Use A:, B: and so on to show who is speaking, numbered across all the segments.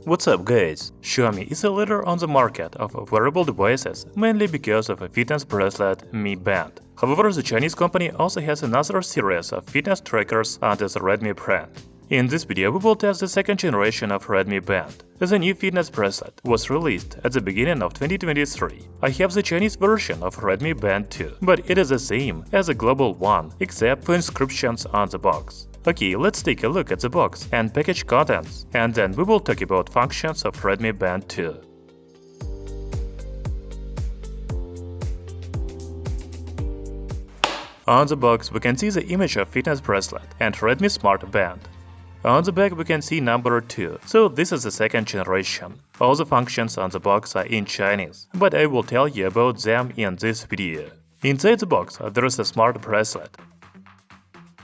A: What's up guys? Xiaomi is a leader on the market of wearable devices, mainly because of a fitness bracelet Mi Band. However, the Chinese company also has another series of fitness trackers under the Redmi brand. In this video, we will test the second generation of Redmi Band. The new fitness bracelet was released at the beginning of 2023. I have the Chinese version of Redmi Band 2, but it is the same as the global one, except for inscriptions on the box. Okay, let's take a look at the box and package contents, and then we will talk about functions of Redmi Band 2. On the box, we can see the image of fitness bracelet and Redmi Smart Band. On the back we can see number 2, so this is the second generation. All the functions on the box are in Chinese, but I will tell you about them in this video. Inside the box there is a smart bracelet,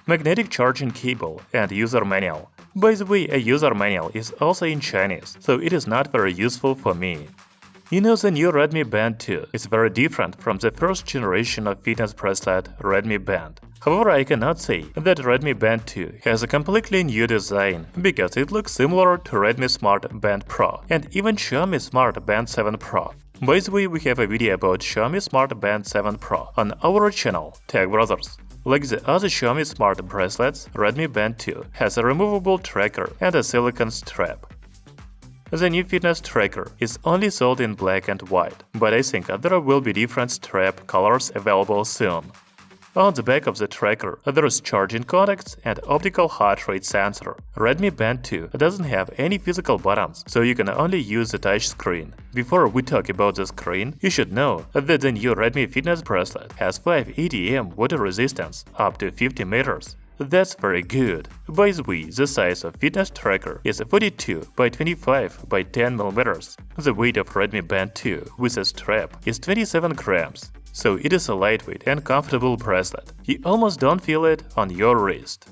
A: magnetic charging cable and user manual. By the way, a user manual is also in Chinese, so it is not very useful for me. You know, the new Redmi Band 2 is very different from the first generation of fitness bracelet Redmi Band. However, I cannot say that Redmi Band 2 has a completely new design, because it looks similar to Redmi Smart Band Pro and even Xiaomi Smart Band 7 Pro. By the way, we have a video about Xiaomi Smart Band 7 Pro on our channel, Tech Brothers. Like the other Xiaomi Smart bracelets, Redmi Band 2 has a removable tracker and a silicone strap. The new fitness tracker is only sold in black and white, but I think there will be different strap colors available soon. On the back of the tracker, there is charging contacts and optical heart rate sensor. Redmi Band 2 doesn't have any physical buttons, so you can only use the touch screen. Before we talk about the screen, you should know that the new Redmi fitness bracelet has 5 ATM water resistance up to 50 meters. That's very good. By the way, the size of fitness tracker is 42 by 25 by 10 mm. The weight of Redmi Band 2 with a strap is 27 grams. So it is a lightweight and comfortable bracelet. You almost don't feel it on your wrist.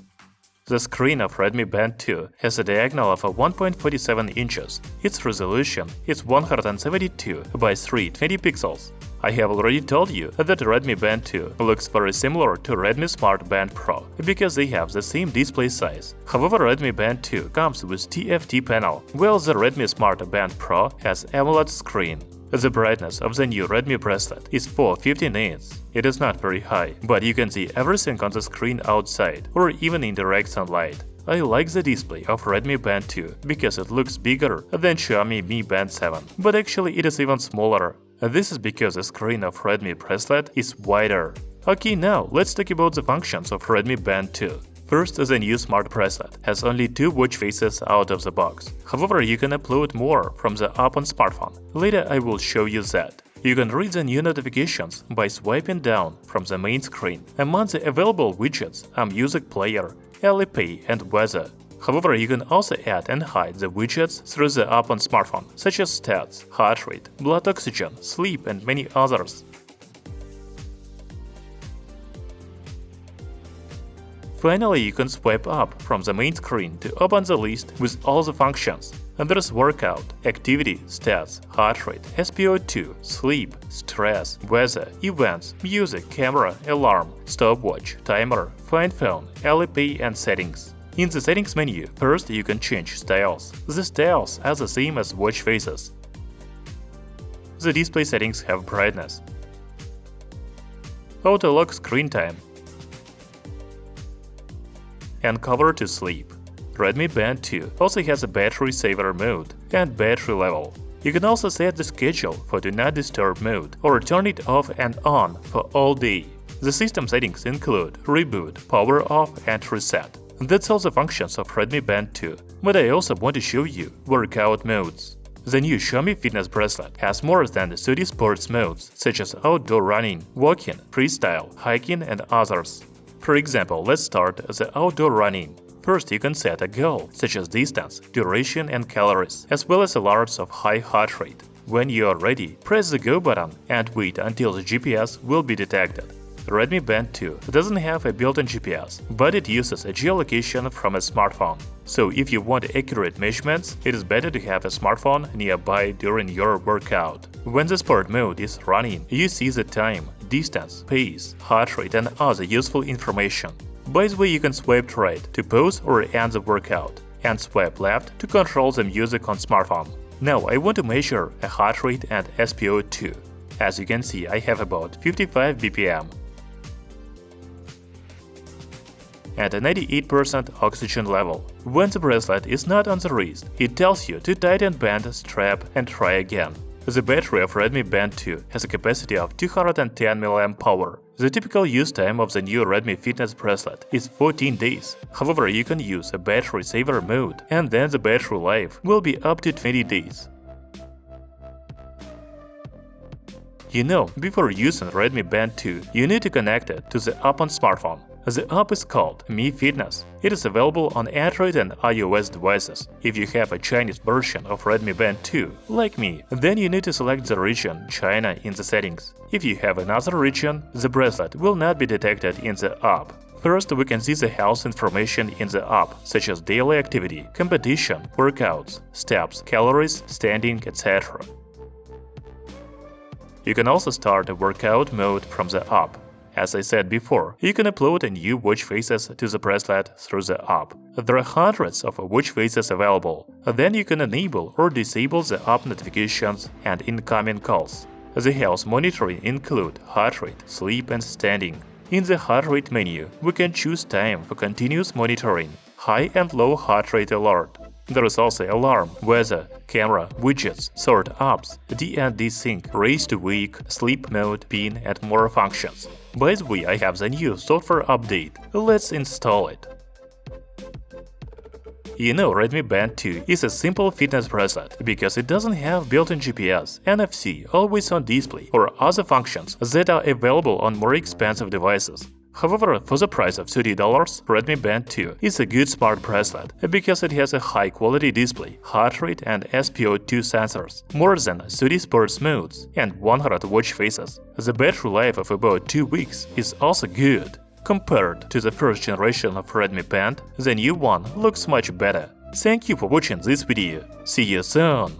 A: The screen of Redmi Band 2 has a diagonal of 1.47 inches. Its resolution is 172 by 320 pixels. I have already told you that Redmi Band 2 looks very similar to Redmi Smart Band Pro because they have the same display size. However, Redmi Band 2 comes with TFT panel, while the Redmi Smart Band Pro has AMOLED screen. The brightness of the new Redmi bracelet is 450 nits. It is not very high, but you can see everything on the screen outside or even in direct sunlight. I like the display of Redmi Band 2 because it looks bigger than Xiaomi Mi Band 7, but actually it is even smaller. This is because the screen of Redmi bracelet is wider. Okay, now let's talk about the functions of Redmi Band 2. First, the new smart bracelet has only 2 watch faces out of the box. However, you can upload more from the app on smartphone. Later I will show you that. You can read the new notifications by swiping down from the main screen. Among the available widgets are Music Player, Alipay and Weather. However, you can also add and hide the widgets through the app on smartphone, such as stats, heart rate, blood oxygen, sleep and many others. Finally, you can swipe up from the main screen to open the list with all the functions. And there is workout, activity, stats, heart rate, SpO2, sleep, stress, weather, events, music, camera, alarm, stopwatch, timer, find phone, Alipay and settings. In the settings menu, first you can change styles. The styles are the same as watch faces. The display settings have brightness, auto lock screen time, and cover to sleep. Redmi Band 2 also has a battery saver mode and battery level. You can also set the schedule for Do Not Disturb mode or turn it off and on for all day. The system settings include reboot, power off and reset. That's all the functions of Redmi Band 2, but I also want to show you workout modes. The new Xiaomi fitness bracelet has more than 30 sports modes such as outdoor running, walking, freestyle, hiking and others. For example, let's start the outdoor running. First, you can set a goal, such as distance, duration and calories, as well as alerts of high heart rate. When you are ready, press the Go button and wait until the GPS will be detected. Redmi Band 2 doesn't have a built-in GPS, but it uses a geolocation from a smartphone. So if you want accurate measurements, it is better to have a smartphone nearby during your workout. When the sport mode is running, you see the time, distance, pace, heart rate and other useful information. By the way, you can swipe right to pause or end the workout, and swipe left to control the music on smartphone. Now I want to measure a heart rate and SpO2. As you can see, I have about 55 BPM and a 98% oxygen level. When the bracelet is not on the wrist, it tells you to tighten band, strap and try again. The battery of Redmi Band 2 has a capacity of 210 mAh. The typical use time of the new Redmi fitness bracelet is 14 days. However, you can use a battery saver mode, and then the battery life will be up to 20 days. You know, before using Redmi Band 2, you need to connect it to the app on smartphone. The app is called Mi Fitness. It is available on Android and iOS devices. If you have a Chinese version of Redmi Band 2, like me, then you need to select the region China in the settings. If you have another region, the bracelet will not be detected in the app. First, we can see the health information in the app, such as daily activity, competition, workouts, steps, calories, standing, etc. You can also start a workout mode from the app. As I said before, you can upload a new watch faces to the bracelet through the app. There are hundreds of watch faces available. Then you can enable or disable the app notifications and incoming calls. The health monitoring include heart rate, sleep and standing. In the heart rate menu, we can choose time for continuous monitoring, high and low heart rate alert. There is also alarm, weather, camera, widgets, sort apps, D&D sync, raise to wake, sleep mode, pin and more functions. By the way, I have the new software update. Let's install it. You know, Redmi Band 2 is a simple fitness bracelet because it doesn't have built-in GPS, NFC, always-on display, or other functions that are available on more expensive devices. However, for the price of $30, Redmi Band 2 is a good smart bracelet because it has a high-quality display, heart rate and SpO2 sensors, more than 30 sports modes, and 100 watch faces. The battery life of about 2 weeks is also good. Compared to the first generation of Redmi Band, the new one looks much better. Thank you for watching this video. See you soon!